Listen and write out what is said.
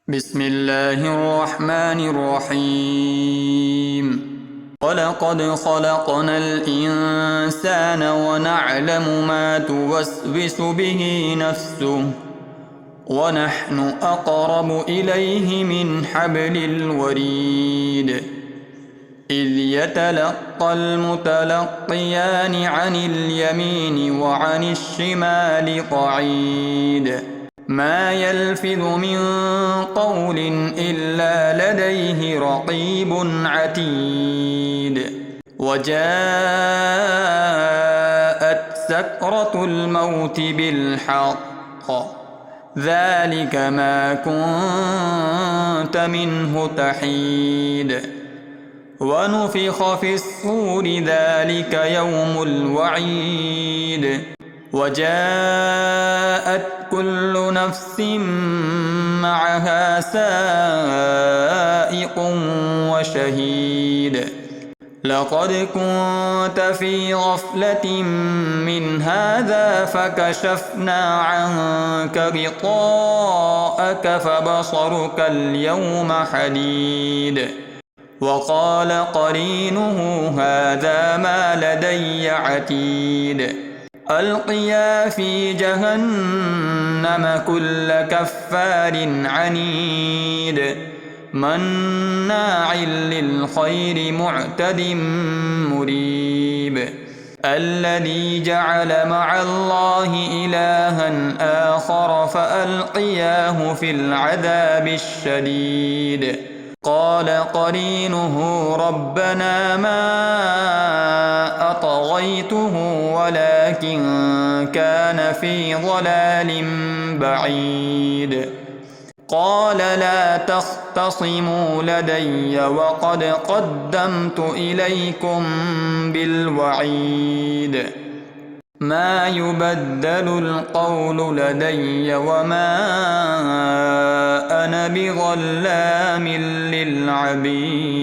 بسم الله الرحمن الرحيم ولقد خلقنا الإنسان ونعلم ما توسوس به نفسه ونحن أقرب إليه من حبل الوريد إذ يتلقى المتلقيان عن اليمين وعن الشمال قعيد ما يلفظ من قول إلا لديه رقيب عتيد وجاءت سكرة الموت بالحق ذلك ما كنت منه تحيد ونفخ في الصور ذلك يوم الوعيد وجاءت كل نفس معها سائق وشهيد لقد كنت في غفلة من هذا فكشفنا عنك غطاءك فبصرك اليوم حديد وقال قرينه هذا ما لدي عتيد ألقيا في جهنم كل كفار عنيد مناع للخير معتد مريب الذي جعل مع الله إلها آخر فألقياه في العذاب الشديد قال قرينه ربنا ما أطغيته ولكن كان في ضلال بعيد قال لا تختصموا لدي وقد قدمت إليكم بالوعيد ما يبدل القول لدي وما أنا بظلام للعبيد